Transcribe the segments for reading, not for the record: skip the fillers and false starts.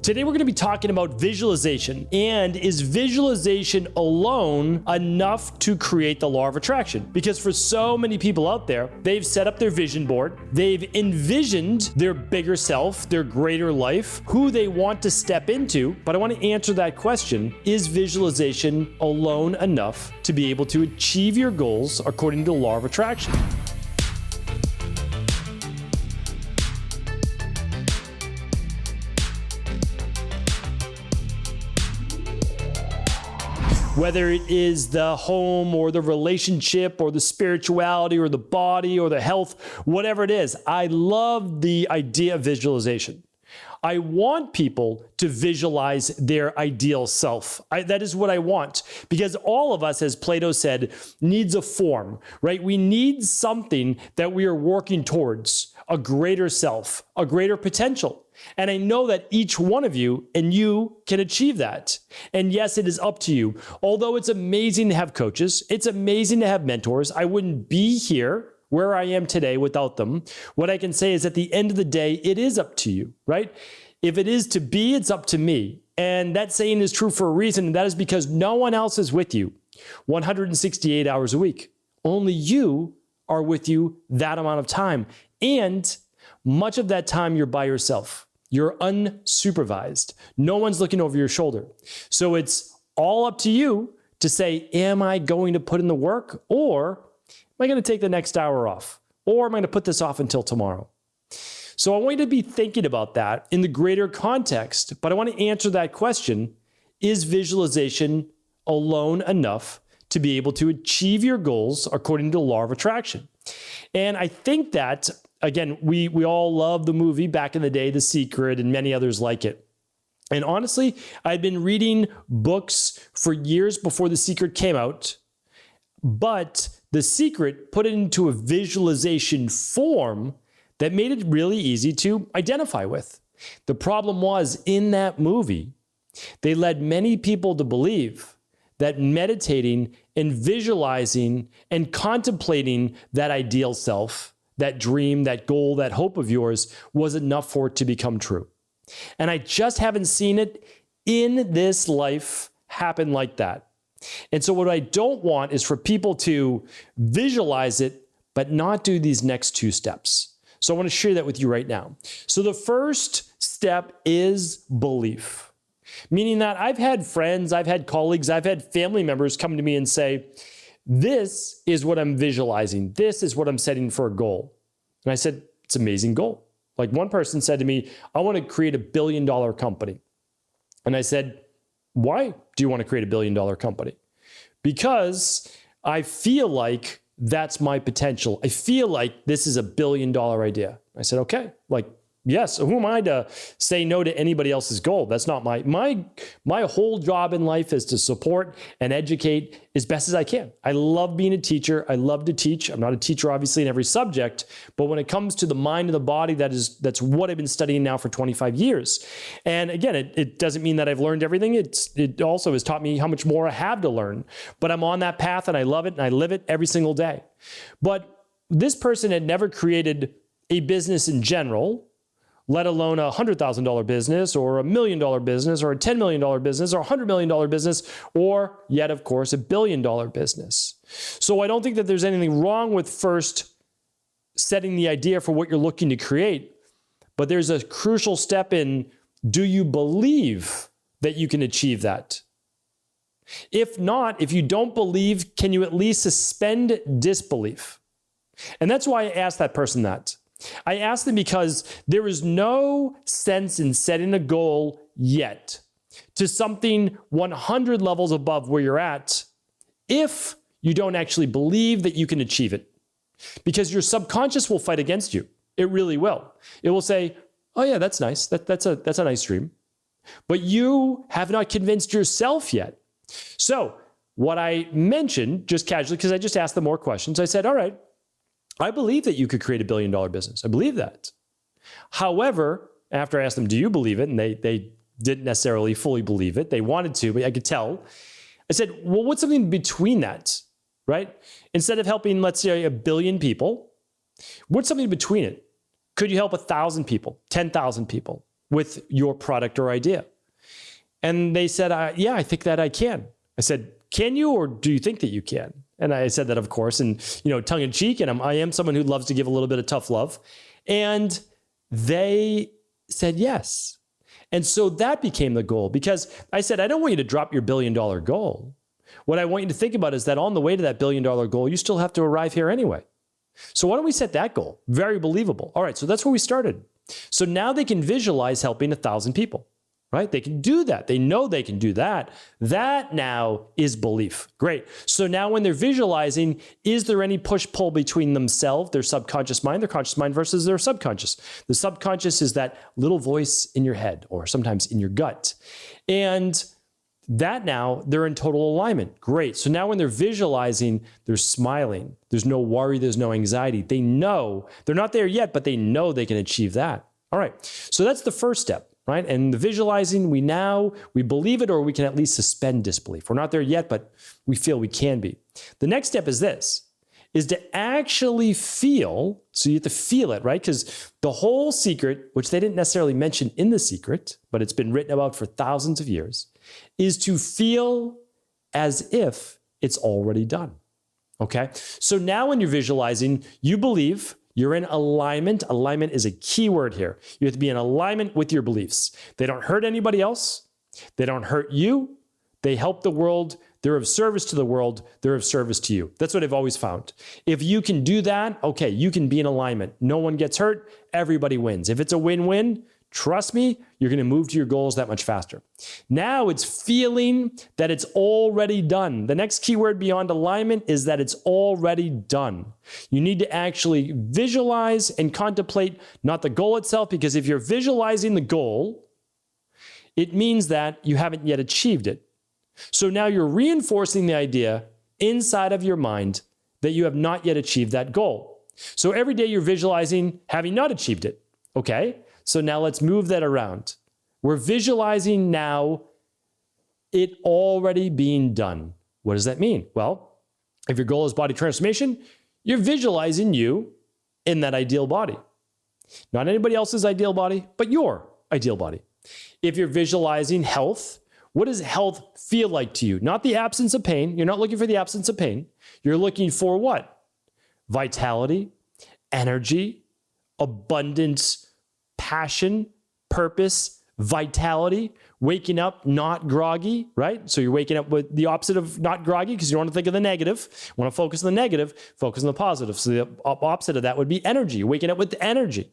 Today we're going to be talking about visualization, and is visualization alone enough to create the law of attraction? Because for so many people out there, they've set up their vision board, they've envisioned their bigger self, their greater life, who they want to step into, but I want to answer that question: is visualization alone enough to be able to achieve your goals according to the law of attraction? Whether it is the home or the relationship or the spirituality or the body or the health, whatever it is, I love the idea of visualization. I want people to visualize their ideal self. That is what I want, because all of us, as Plato said, needs a form, right? We need something that we are working towards, a greater self, a greater potential. And I know that each one of you and you can achieve that. And yes, it is up to you. Although it's amazing to have coaches, it's amazing to have mentors. I wouldn't be here where I am today without them. What I can say is at the end of the day, it is up to you, right? If it is to be, it's up to me. And that saying is true for a reason, and that is because no one else is with you 168 hours a week. Only you are with you that amount of time. And much of that time you're by yourself. You're unsupervised. No one's looking over your shoulder. So it's all up to you to say, am I going to put in the work, or am I going to take the next hour off? Or am I going to put this off until tomorrow? So I want you to be thinking about that in the greater context, but I want to answer that question: is visualization alone enough to be able to achieve your goals according to the law of attraction? And I think that, again, we all love the movie back in the day, The Secret, and many others like it. And honestly, I'd been reading books for years before The Secret came out, but The Secret put it into a visualization form that made it really easy to identify with. The problem was, in that movie, they led many people to believe that meditating and visualizing and contemplating that ideal self, that dream, that goal, that hope of yours was enough for it to become true. And I just haven't seen it in this life happen like that. And so what I don't want is for people to visualize it, but not do these next two steps. So I want to share that with you right now. So the first step is belief, meaning that I've had friends, I've had colleagues, I've had family members come to me and say, this is what I'm visualizing. This is what I'm setting for a goal. And I said, it's an amazing goal. Like, one person said to me, I want to create $1 billion company. And I said, why do you want to create $1 billion company? Because I feel like that's my potential. I feel like this is $1 billion idea. I said, okay, like, yes, who am I to say no to anybody else's goal? That's not my whole job in life is to support and educate as best as I can. I love being a teacher. I love to teach. I'm not a teacher, obviously, in every subject, but when it comes to the mind and the body, that's what I've been studying now for 25 years. And again, it doesn't mean that I've learned everything. It also has taught me how much more I have to learn, but I'm on that path and I love it and I live it every single day. But this person had never created a business in general, let alone a $100,000 business or $1 million business or a $10 million business or a $100 million business, or yet, of course, $1 billion business. So I don't think that there's anything wrong with first setting the idea for what you're looking to create, but there's a crucial step in, do you believe that you can achieve that? If not, if you don't believe, can you at least suspend disbelief? And that's why I asked that person that. I asked them because there is no sense in setting a goal yet to something 100 levels above where you're at if you don't actually believe that you can achieve it. Because your subconscious will fight against you. It really will. It will say, oh yeah, that's nice. That's a nice dream. But you have not convinced yourself yet. So what I mentioned just casually, because I just asked them more questions, I said, all right, I believe that you could create $1 billion business. I believe that. However, after I asked them, do you believe it? And they didn't necessarily fully believe it. They wanted to, but I could tell. I said, well, what's something between that, right? Instead of helping, let's say, 1 billion people, what's something between it? Could you help 1,000 people, 10,000 people? with your product or idea? And they said, yeah, I think that I can. I said, can you, or do you think that you can? And I said that, of course, and tongue in cheek. And I am someone who loves to give a little bit of tough love. And they said yes. And so that became the goal, because I said, I don't want you to drop your $1 billion goal. What I want you to think about is that on the way to that $1 billion goal, you still have to arrive here anyway. So why don't we set that goal? Very believable. All right, so that's where we started. So now they can visualize helping 1,000 people, right? They can do that. They know they can do that. That now is belief. Great. So now when they're visualizing, is there any push-pull between themselves, their subconscious mind, their conscious mind versus their subconscious? The subconscious is that little voice in your head or sometimes in your gut. And that now they're in total alignment. Great. So now when they're visualizing, they're smiling. There's no worry. There's no anxiety. They know they're not there yet, but they know they can achieve that. All right. So that's the first step, right? And the visualizing, we believe it, or we can at least suspend disbelief. We're not there yet, but we feel we can be. The next step is to actually feel. So you have to feel it, right? Because the whole secret, which they didn't necessarily mention in The Secret, but it's been written about for thousands of years, is to feel as if it's already done. Okay? So now when you're visualizing, you believe you're in alignment. Alignment is a key word here. You have to be in alignment with your beliefs. They don't hurt anybody else. They don't hurt you. They help the world. They're of service to the world. They're of service to you. That's what I've always found. If you can do that, okay, you can be in alignment. No one gets hurt. Everybody wins. If it's a win-win, trust me, you're going to move to your goals that much faster. Now it's feeling that it's already done. The next key word beyond alignment is that it's already done. You need to actually visualize and contemplate not the goal itself, because if you're visualizing the goal, it means that you haven't yet achieved it. So now you're reinforcing the idea inside of your mind that you have not yet achieved that goal. So every day you're visualizing having not achieved it. Okay? So now let's move that around. We're visualizing now it already being done. What does that mean? Well, if your goal is body transformation, you're visualizing you in that ideal body. Not anybody else's ideal body, but your ideal body. If you're visualizing health, what does health feel like to you? Not the absence of pain. You're not looking for the absence of pain. You're looking for what? Vitality, energy, abundance, passion, purpose, vitality, waking up not groggy, right? So you're waking up with the opposite of not groggy, because you don't want to think of the negative. You want to focus on the negative, focus on the positive. So the opposite of that would be energy, waking up with energy.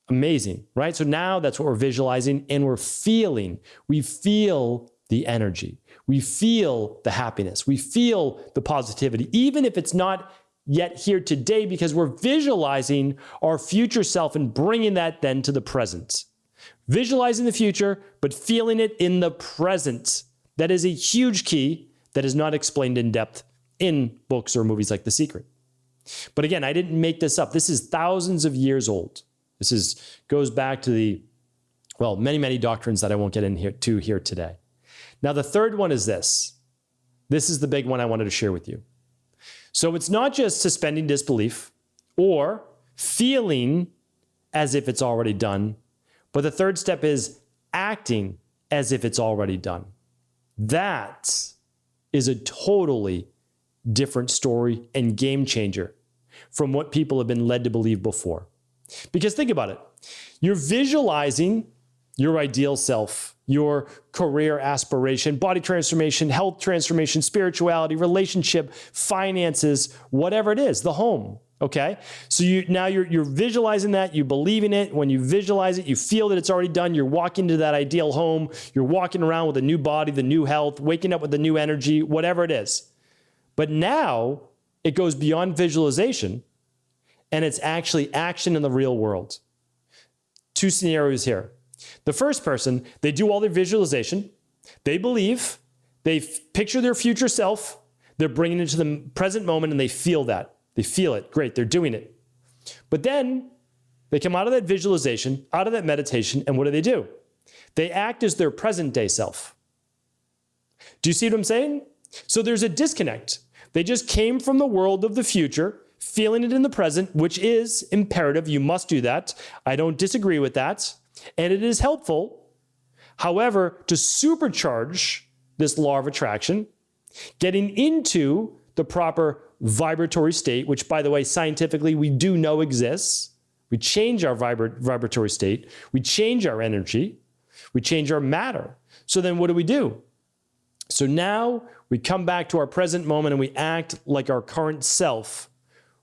Amazing, right? So now that's what we're visualizing, and we're feeling. We feel the energy. We feel the happiness. We feel the positivity, even if it's not yet here today, because we're visualizing our future self and bringing that then to the present. Visualizing the future, but feeling it in the present. That is a huge key that is not explained in depth in books or movies like The Secret. But again, I didn't make this up. This is thousands of years old. This goes back to many, many doctrines that I won't get into here today. Now, the third one is this. This is the big one I wanted to share with you. So it's not just suspending disbelief or feeling as if it's already done, but the third step is acting as if it's already done. That is a totally different story and game changer from what people have been led to believe before. Because think about it. You're visualizing your ideal self, your career aspiration, body transformation, health transformation, spirituality, relationship, finances, whatever it is, the home. Okay? So you're visualizing that, you believe in it. When you visualize it, you feel that it's already done. You're walking to that ideal home. You're walking around with a new body, the new health, waking up with the new energy, whatever it is. But now it goes beyond visualization, and it's actually action in the real world. Two scenarios here. The first person, they do all their visualization. They believe, they picture their future self. They're bringing it to the present moment, and they feel that. They feel it. Great, they're doing it. But then they come out of that visualization, out of that meditation, and what do? They act as their present day self. Do you see what I'm saying? So there's a disconnect. They just came from the world of the future, feeling it in the present, which is imperative. You must do that. I don't disagree with that. And it is helpful, however, to supercharge this law of attraction, getting into the proper vibratory state, which, by the way, scientifically, we do know exists. We change our vibratory state. We change our energy. We change our matter. So then what do? So now we come back to our present moment and we act like our current self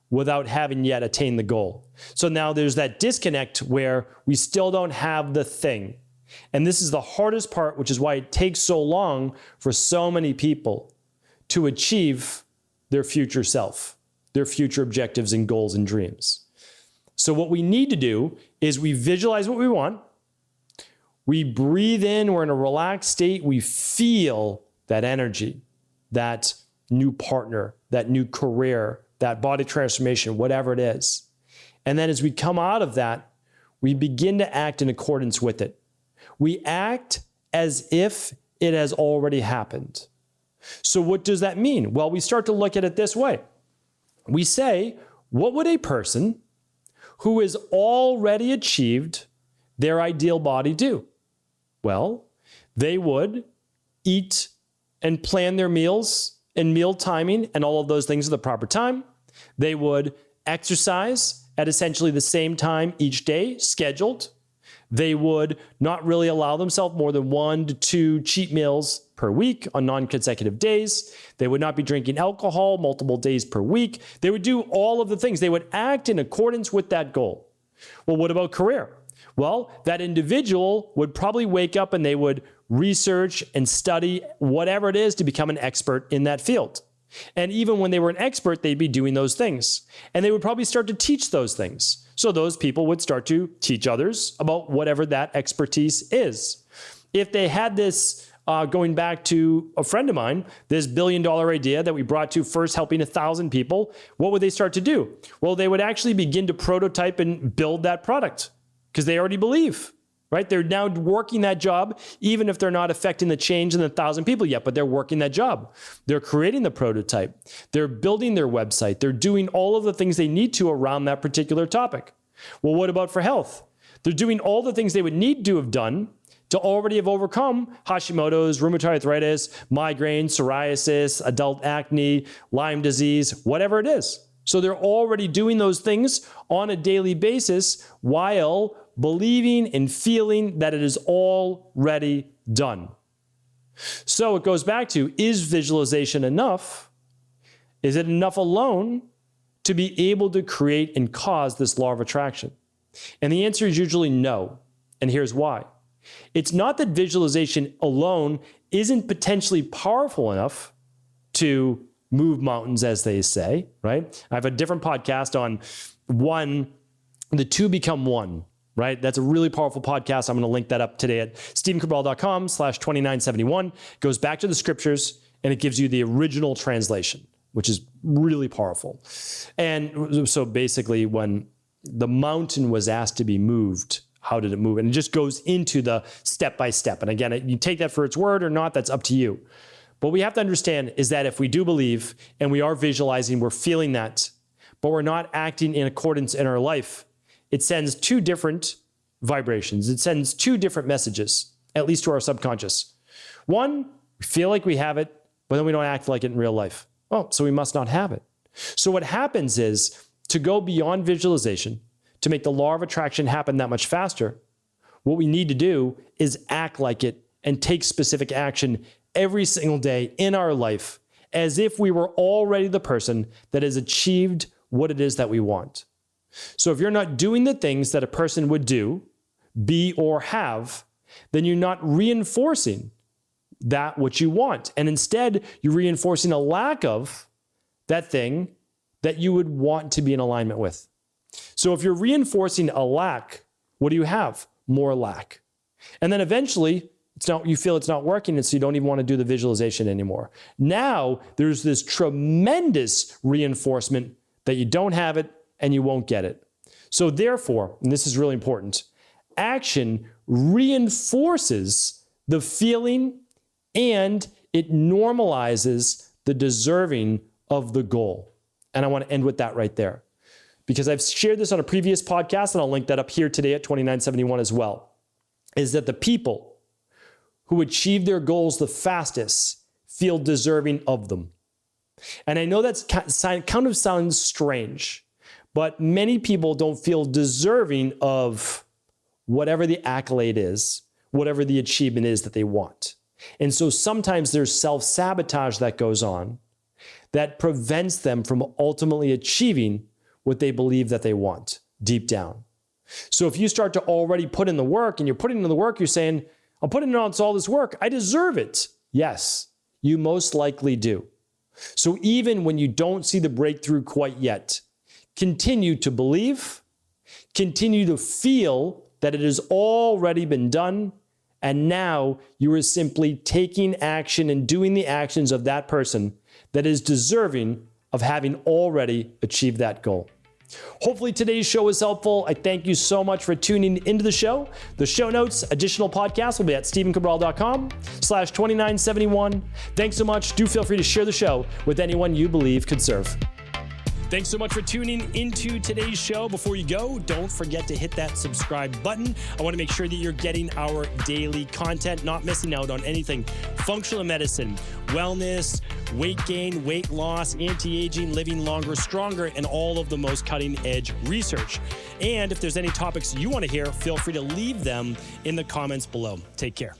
without having yet attained the goal. So now there's that disconnect where we still don't have the thing. And this is the hardest part, which is why it takes so long for so many people to achieve their future self, their future objectives and goals and dreams. So what we need to do is we visualize what we want. We breathe in, we're in a relaxed state. We feel that energy, that new partner, that new career, that body transformation, whatever it is. And then as we come out of that, we begin to act in accordance with it. We act as if it has already happened. So what does that mean? Well, we start to look at it this way. We say, what would a person who has already achieved their ideal body do? Well, they would eat and plan their meals and meal timing and all of those things at the proper time. They would exercise at essentially the same time each day, scheduled. They would not really allow themselves more than 1 to 2 cheat meals per week on non-consecutive days. They would not be drinking alcohol multiple days per week. They would do all of the things. They would act in accordance with that goal. Well, what about career? Well, that individual would probably wake up and they would research and study whatever it is to become an expert in that field. And even when they were an expert, they'd be doing those things. And they would probably start to teach those things. So those people would start to teach others about whatever that expertise is. If they had this, going back to a friend of mine, this $1 billion idea that we brought to first helping 1,000 people, what would they start to do? Well, they would actually begin to prototype and build that product because they already believe. Right? They're now working that job, even if they're not affecting the change in the 1,000 people yet, but they're working that job. They're creating the prototype. They're building their website. They're doing all of the things they need to around that particular topic. Well, what about for health? They're doing all the things they would need to have done to already have overcome Hashimoto's, rheumatoid arthritis, migraine, psoriasis, adult acne, Lyme disease, whatever it is. So they're already doing those things on a daily basis while believing and feeling that it is already done. So it goes back to, is visualization enough? Is it enough alone to be able to create and cause this law of attraction? And the answer is usually no. And here's why. It's not that visualization alone isn't potentially powerful enough to move mountains, as they say, right? I have a different podcast on the two become one. Right? That's a really powerful podcast. I'm going to link that up today at stephencabral.com/2971. It goes back to the scriptures and it gives you the original translation, which is really powerful. And so basically when the mountain was asked to be moved, how did it move? And it just goes into the step by step. And again, you take that for its word or not, that's up to you. But what we have to understand is that if we do believe and we are visualizing, we're feeling that, but we're not acting in accordance in our life, it sends 2 different vibrations. It sends 2 different messages, at least to our subconscious. One, we feel like we have it, but then we don't act like it in real life. Oh, so we must not have it. So what happens is, to go beyond visualization, to make the law of attraction happen that much faster, what we need to do is act like it and take specific action every single day in our life as if we were already the person that has achieved what it is that we want. So if you're not doing the things that a person would do, be, or have, then you're not reinforcing that which you want. And instead, you're reinforcing a lack of that thing that you would want to be in alignment with. So if you're reinforcing a lack, what do you have? More lack. And then eventually, you feel it's not working, and so you don't even want to do the visualization anymore. Now, there's this tremendous reinforcement that you don't have it, and you won't get it. So therefore, and this is really important, action reinforces the feeling and it normalizes the deserving of the goal. And I want to end with that right there because I've shared this on a previous podcast and I'll link that up here today at 2971 as well. is that the people who achieve their goals the fastest feel deserving of them. And I know that kind of sounds strange, but many people don't feel deserving of whatever the accolade is, whatever the achievement is that they want. And so sometimes there's self-sabotage that goes on that prevents them from ultimately achieving what they believe that they want deep down. So if you start to already put in the work and you're putting in the work, you're saying, I'm putting on all this work, I deserve it. Yes, you most likely do. So even when you don't see the breakthrough quite yet, continue to believe, continue to feel that it has already been done, and now you are simply taking action and doing the actions of that person that is deserving of having already achieved that goal. Hopefully today's show was helpful. I thank you so much for tuning into the show. The show notes, additional podcasts will be at stephencabral.com/2971. Thanks so much. Do feel free to share the show with anyone you believe could serve. Thanks so much for tuning into today's show. Before you go, don't forget to hit that subscribe button. I want to make sure that you're getting our daily content, not missing out on anything functional medicine, wellness, weight gain, weight loss, anti-aging, living longer, stronger, and all of the most cutting-edge research. And if there's any topics you want to hear, feel free to leave them in the comments below. Take care.